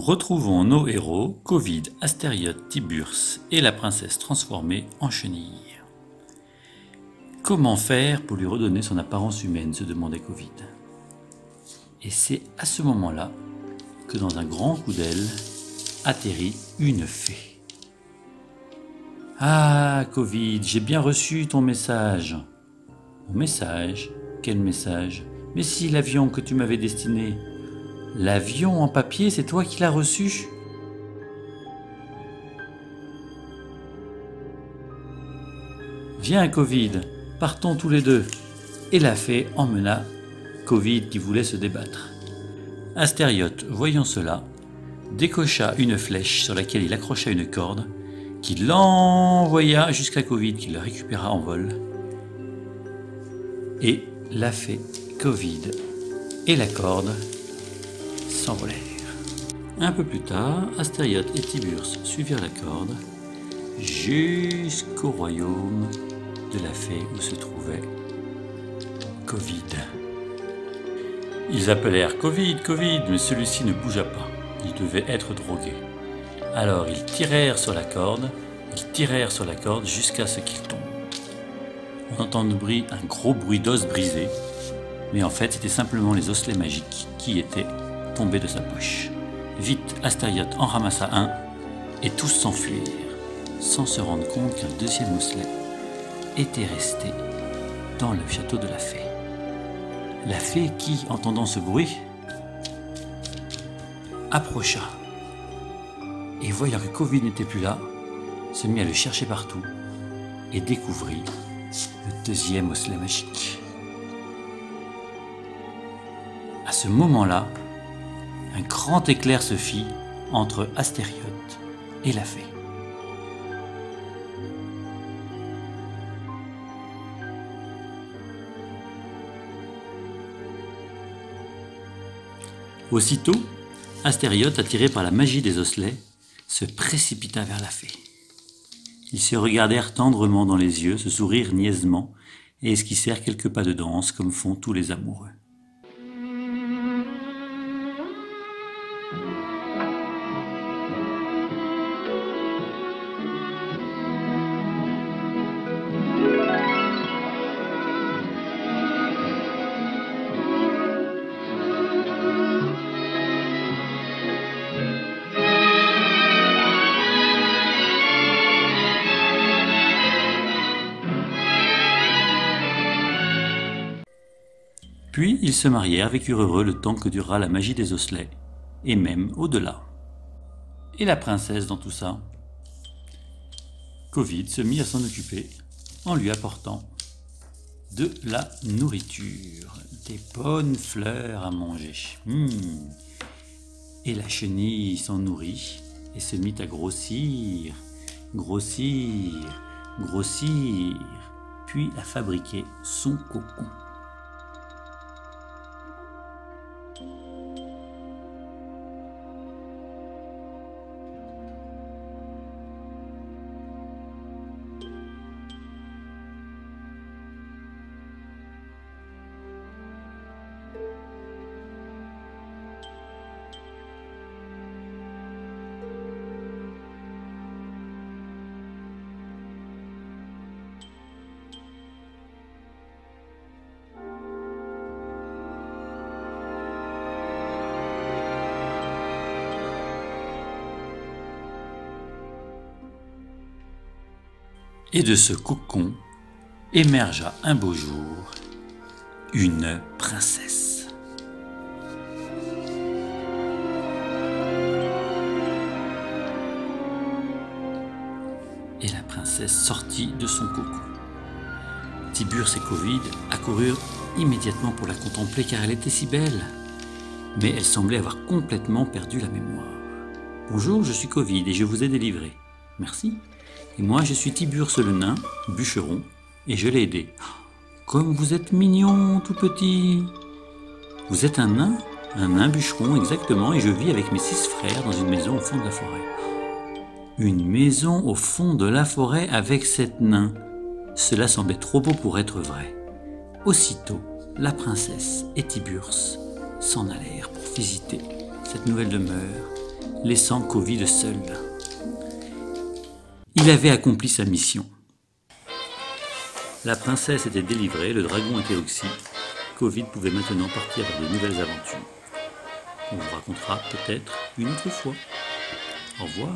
Retrouvons nos héros, Covid, Astériote, Tiburce et la princesse transformée en chenille. Comment faire pour lui redonner son apparence humaine, se demandait Covid. Et c'est à ce moment-là que dans un grand coup d'aile atterrit une fée. « Ah, Covid, j'ai bien reçu ton message. »« Mon message ? Quel message ? Mais si, l'avion que tu m'avais destiné. »« L'avion en papier, c'est toi qui l'as reçu ?»« Viens, Covid, partons tous les deux. » Et la fée emmena Covid qui voulait se débattre. Astériote, voyant cela, décocha une flèche sur laquelle il accrocha une corde qui l'envoya jusqu'à Covid qui le récupéra en vol. Et la fée, Covid et la corde s'envolèrent. Un peu plus tard, Astériote et Tiburce suivirent la corde jusqu'au royaume de la fée où se trouvait Covid. Ils appelèrent Covid, Covid, mais celui-ci ne bougea pas. Il devait être drogué. Alors ils tirèrent sur la corde jusqu'à ce qu'il tombe. On entend un gros bruit d'os brisés, mais en fait c'était simplement les osselets magiques qui étaient tombés de sa poche. Vite, Astériote en ramassa un, et tous s'enfuirent, sans se rendre compte qu'un deuxième osselet était resté dans le château de la fée. La fée qui, entendant ce bruit, approcha et voyant que Covid n'était plus là, se mit à le chercher partout et découvrit le deuxième osselet magique. À ce moment-là, un grand éclair se fit entre Astériote et la fée. Aussitôt, Astériote, attiré par la magie des osselets, se précipita vers la fée. Ils se regardèrent tendrement dans les yeux, se sourirent niaisement et esquissèrent quelques pas de danse comme font tous les amoureux. Puis ils se marièrent, vécurent heureux le temps que dura la magie des osselets, et même au-delà. Et la princesse dans tout ça? Covid se mit à s'en occuper en lui apportant de la nourriture, des bonnes fleurs à manger. Et la chenille s'en nourrit et se mit à grossir, grossir, grossir, puis à fabriquer son cocon. Et de ce cocon émergea un beau jour une princesse. Et la princesse sortit de son cocon. Tiburce et Covid accoururent immédiatement pour la contempler car elle était si belle. Mais elle semblait avoir complètement perdu la mémoire. « Bonjour, je suis Covid et je vous ai délivré. »« Merci. Et moi, je suis Tiburce le nain, bûcheron, et je l'ai aidé. »« Comme vous êtes mignon, tout petit. »« Vous êtes un nain bûcheron, exactement, et je vis avec mes 6 frères dans une maison au fond de la forêt. »« Une maison au fond de la forêt avec 7 nains. Cela semblait trop beau pour être vrai. » Aussitôt, la princesse et Tiburce s'en allèrent pour visiter cette nouvelle demeure laissant Covid seul. Il avait accompli sa mission. La princesse était délivrée, le dragon était oxy. Covid pouvait maintenant partir vers de nouvelles aventures. On vous racontera peut-être une autre fois. Au revoir.